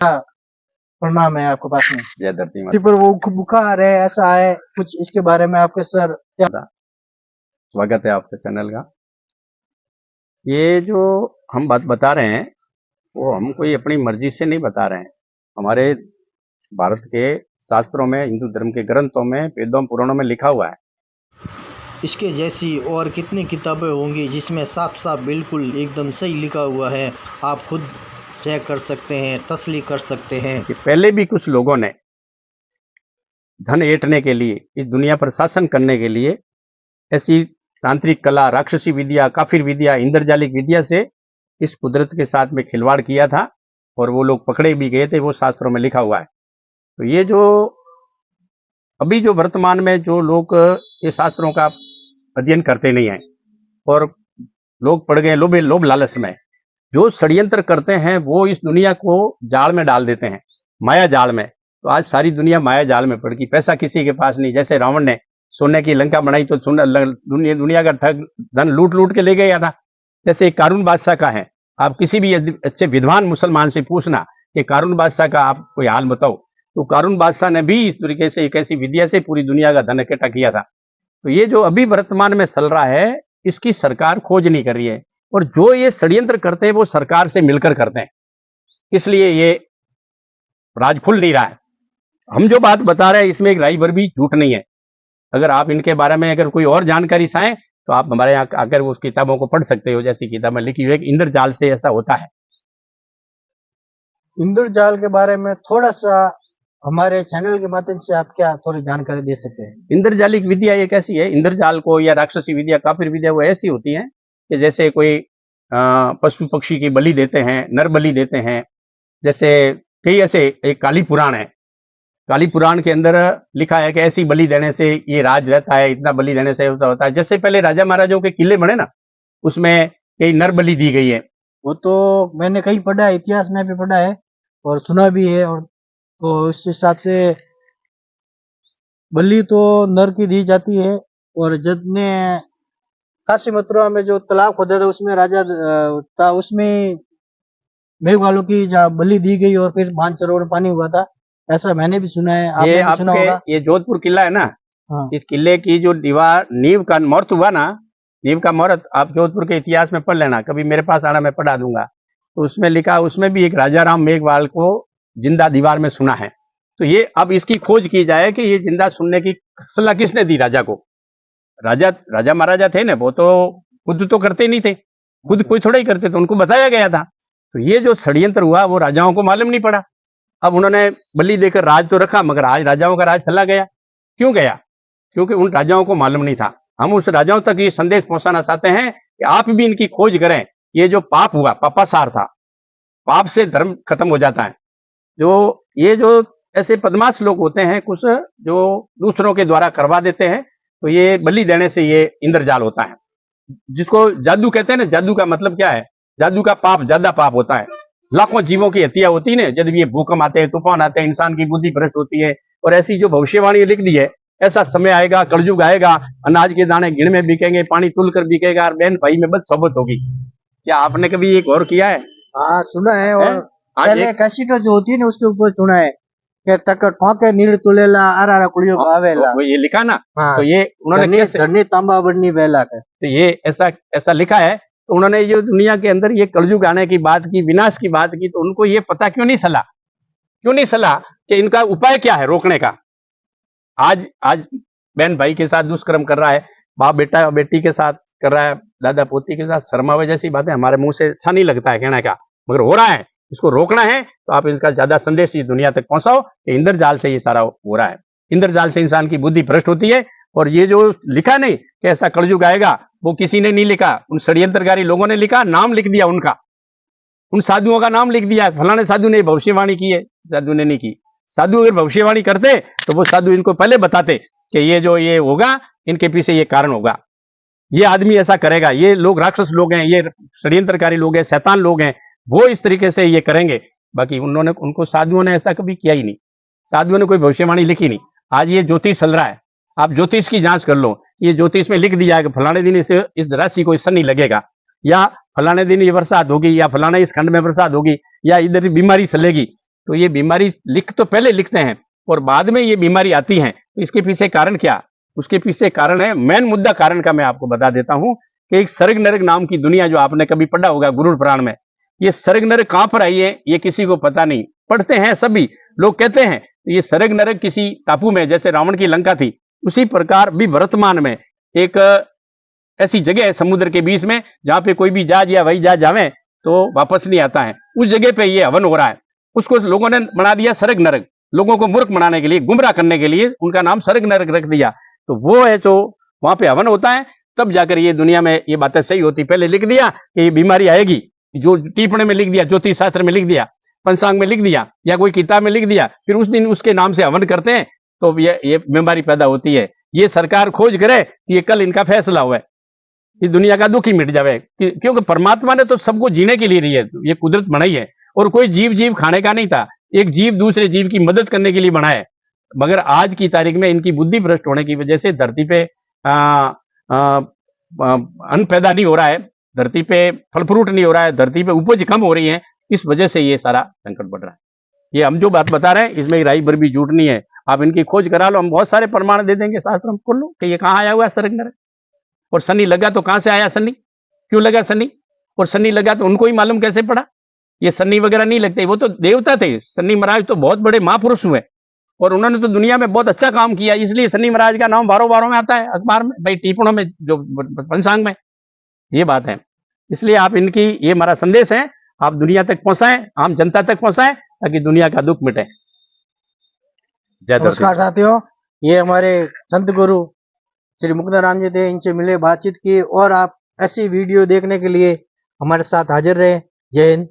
प्रणाम है आपको पास में। जय धरती माता पर वो बुखार है, ऐसा है कुछ, इसके बारे में आपके सर क्या? स्वागत है आपके चैनल का। ये जो हम बात बता रहे हैं वो हम कोई अपनी मर्जी से नहीं बता रहे हैं। हमारे भारत के शास्त्रों में, हिंदू धर्म के ग्रंथों में, वेदों पुराणों में लिखा हुआ है। इसके जैसी और कितनी किताबें होंगी जिसमें साफ साफ बिल्कुल एकदम सही लिखा हुआ है। आप खुद चेक कर सकते हैं, तसली कर सकते हैं कि पहले भी कुछ लोगों ने धन ऐंठने के लिए, इस दुनिया पर शासन करने के लिए ऐसी तांत्रिक कला, राक्षसी विद्या, काफिर विद्या, इंद्रजालिक विद्या से इस कुदरत के साथ में खिलवाड़ किया था और वो लोग पकड़े भी गए थे। वो शास्त्रों में लिखा हुआ है। तो ये जो अभी जो वर्तमान में जो लोग ये शास्त्रों का अध्ययन करते नहीं हैं और लोग पड़ गए लोभ लालच में, जो षड्यंत्र करते हैं वो इस दुनिया को जाल में डाल देते हैं, माया जाल में। तो आज सारी दुनिया माया जाल में पड़ गई। पैसा किसी के पास नहीं। जैसे रावण ने सोने की लंका बनाई तो दुनिया का ठग धन लूट लूट के ले गया था। जैसे एक कारून बादशाह का है। आप किसी भी अच्छे विद्वान मुसलमान से पूछना कि कारून बादशाह का आप कोई हाल बताओ, तो कारून बादशाह ने भी इस तरीके से एक ऐसी विद्या से पूरी दुनिया का धन इकट्ठा किया था। तो ये जो अभी वर्तमान में चल रहा है, इसकी सरकार खोज नहीं कर रही है और जो ये षड्यंत्र करते हैं वो सरकार से मिलकर करते हैं, इसलिए ये राज खुल नहीं रहा है। हम जो बात बता रहे हैं इसमें एक राई भर भी झूठ नहीं है। अगर आप इनके बारे में अगर कोई और जानकारी चाहें तो आप हमारे यहाँ आकर उस किताबों को पढ़ सकते हो। जैसी किताबें लिखी हुई है कि इंद्रजाल से ऐसा होता है। इंद्रजाल के बारे में थोड़ा सा हमारे चैनल के माध्यम से आप क्या थोड़ी जानकारी दे सकते हैं? इंद्रजालिक विद्या एक ऐसी है, इंद्रजाल को या राक्षसी विद्या, काफिर विद्या, वो ऐसी होती है कि जैसे कोई पशु पक्षी की बलि देते हैं, नर बलि देते हैं। जैसे कई ऐसे, एक काली पुराण है, काली पुराण के अंदर लिखा है कि ऐसी बलि देने से ये राज रहता है, इतना बलि देने से होता है। जैसे पहले राजा महाराजाओं के किले बने ना, उसमें कई नर बलि दी गई है। वो तो मैंने कहीं पढ़ा है, इतिहास में भी पढ़ा है और सुना भी है। और तो उस हिसाब से बलि तो नर की दी जाती है। और जब ने काशी मथुरा में जो तालाब खोदा था उसमें राजा था, उसमें मेघवालों की बलि दी गई और फिर मानसरोवर पानी हुआ था, ऐसा मैंने भी सुना है। आपने भी सुना होगा। ये जोधपुर किला है ना, हाँ। इस किले की जो दीवार नींव का मुहूर्त हुआ ना, नींव का मुहूर्त आप जोधपुर के इतिहास में पढ़ लेना, कभी मेरे पास आना, मैं पढ़ा दूंगा। तो उसमें लिखा, उसमें भी एक राजा राम मेघवाल को जिंदा दीवार में सुना है। तो ये अब इसकी खोज की जाए कि ये जिंदा सुनने की सलाह किसने दी राजा को। राजा महाराजा थे ना, वो तो खुद तो करते नहीं थे, खुद कोई थोड़ा ही करते थे, उनको बताया गया था। तो ये जो षड्यंत्र हुआ वो राजाओं को मालूम नहीं पड़ा। अब उन्होंने बलि देकर राज तो रखा, मगर आज राजाओं का राज चला गया। क्यों गया? क्योंकि उन राजाओं को मालूम नहीं था। हम उस राजाओं तक ये संदेश पहुंचाना चाहते हैं कि आप भी इनकी खोज करें। ये जो पाप हुआ, पापाचार था, पाप से धर्म खत्म हो जाता है। ये जो ऐसे बदमाश लोग होते हैं कुछ, जो दूसरों के द्वारा करवा देते हैं, तो ये बलि देने से ये इंद्रजाल होता है, जिसको जादू कहते हैं ना। जादू का मतलब क्या है? जादू का पाप ज्यादा पाप होता है। लाखों जीवों की हत्या होती है ना, जब ये भूकंप आते हैं, तूफान आते हैं, इंसान की बुद्धि भ्रष्ट होती है। और ऐसी जो भविष्यवाणी लिख दी है, ऐसा समय आएगा, कलयुग आएगा, अनाज के दाने गिण में बिकेंगे, पानी तुल कर बिकेगा, और बहन भाई में बद सोबत होगी। क्या आपने कभी ये गौर किया है? हाँ, सुना है। और पहले कैसेट जो होती है ना, उसके ऊपर सुना है कि टक्कर ठोके नीड़ तुलेला आरा कुड़ियों को आवेला, ये लिखा ना। हाँ। तो ये उन्होंने धरनी तांबा बड़नी बेला के, तो ये ऐसा लिखा है। तो उन्होंने जो दुनिया के अंदर ये कलयुग आने की बात की, विनाश की बात की, तो उनको ये पता क्यों नहीं चला कि इनका उपाय क्या है रोकने का। आज बहन भाई के साथ दुष्कर्म कर रहा है, बाप बेटा बेटी के साथ कर रहा है, दादा पोती के साथ। शर्मावे जैसी बातें हमारे मुंह से अच्छा नहीं लगता है कहने का, मगर हो रहा है। इसको रोकना है तो आप इसका ज्यादा संदेश इस दुनिया तक पहुंचाओ कि इंद्रजाल से ये सारा हो रहा है। इंद्रजाल से इंसान की बुद्धि भ्रष्ट होती है। और ये जो लिखा नहीं कि ऐसा कलयुग आएगा, वो किसी ने नहीं लिखा, उन षड्यंत्रकारी लोगों ने लिखा, नाम लिख दिया उनका, उन साधुओं का नाम लिख दिया। फलाने साधु ने भविष्यवाणी की है, साधु ने नहीं की। साधु अगर भविष्यवाणी करते तो वो साधु इनको पहले बताते कि ये होगा, इनके पीछे ये कारण होगा, ये आदमी ऐसा करेगा, ये लोग राक्षस लोग हैं, ये षड्यंत्रकारी लोग हैं, शैतान लोग हैं, वो इस तरीके से ये करेंगे। बाकी उनको साधुओं ने ऐसा कभी किया ही नहीं। साधुओं ने कोई भविष्यवाणी लिखी नहीं। आज ये ज्योतिष चल रहा है, आप ज्योतिष की जांच कर लो। ये ज्योतिष में लिख दिया है कि फलाने दिन इस राशि को शनि लगेगा, या फलाने दिन ये बरसात होगी, या फलाने इस खंड में बरसात होगी, या इधर बीमारी चलेगी। तो ये बीमारी लिख तो पहले लिखते हैं और बाद में ये बीमारी आती है। तो इसके पीछे कारण क्या, उसके पीछे कारण है, मेन मुद्दा कारण का मैं आपको बता देता हूं कि एक सर्ग नरक नाम की दुनिया जो आपने कभी पढ़ा होगा गुरुड़ पुराण में, ये सर्ग नरक कहां पर आई है ये किसी को पता नहीं। पढ़ते हैं सभी लोग, कहते हैं ये सर्ग नरक किसी टापू में, जैसे रावण की लंका थी, उसी प्रकार भी वर्तमान में एक ऐसी जगह है समुद्र के बीच में जहां पे कोई भी जहाज या वही जहाज जावे तो वापस नहीं आता है। उस जगह पे ये हवन हो रहा है, उसको लोगों ने बना दिया सर्ग नरक, लोगों को मूर्ख बनाने के लिए, गुमराह करने के लिए उनका नाम सर्ग नरक रख दिया। तो वो है जो वहां पे हवन होता है, तब जाकर ये दुनिया में ये बातें सही होती। पहले लिख दिया कि ये बीमारी आएगी, जो टिप्पणी में लिख दिया, ज्योतिष शास्त्र में लिख दिया, पंचांग में लिख दिया या कोई किताब में लिख दिया, फिर उस दिन उसके नाम से हवन करते हैं तो ये बीमारी पैदा होती है। ये सरकार खोज करे कि ये कल इनका फैसला हुआ है, इस दुनिया का दुख ही मिट जाए, क्योंकि परमात्मा ने तो सबको जीने के लिए रही है, ये कुदरत बनाई है और कोई जीव खाने का नहीं था। एक जीव दूसरे जीव की मदद करने के लिए बना है, मगर आज की तारीख में इनकी बुद्धि भ्रष्ट होने की वजह से धरती पे अन्न पैदा नहीं हो रहा है, धरती पे फल फ्रूट नहीं हो रहा है, धरती पे उपज कम हो रही है, इस वजह से ये सारा संकट बढ़ रहा है। ये हम जो बात बता रहे हैं इसमें राई भर भी झूठ नहीं है, आप इनकी खोज करा लो, हम बहुत सारे प्रमाण दे देंगे, शास्त्र में खोल लो कि ये कहाँ आया हुआ है सर्ग नरक। और शनि लगा तो कहां से आया शनि, क्यों लगा शनि, और शनि लगा तो उनको ही मालूम कैसे पड़ा। ये शनि वगैरह नहीं लगते, वो तो देवता थे, शनि महाराज तो बहुत बड़े महापुरुष हुए और उन्होंने तो दुनिया में बहुत अच्छा काम किया, इसलिए शनि महाराज का नाम बारों बारों में आता है अखबार में, भाई टिप्पणों में, जो पंचांग में, ये बात है। इसलिए आप इनकी, ये हमारा संदेश है, आप दुनिया तक पहुंचाएं, आम जनता तक पहुंचाएं, ताकि दुनिया का दुख मिटे। जय नमस्कार साथियों, ये हमारे संत गुरु श्री मुक्ताराम जी थे, इनसे मिले, बातचीत की, और आप ऐसी वीडियो देखने के लिए हमारे साथ हाजिर रहे। जय हिंद।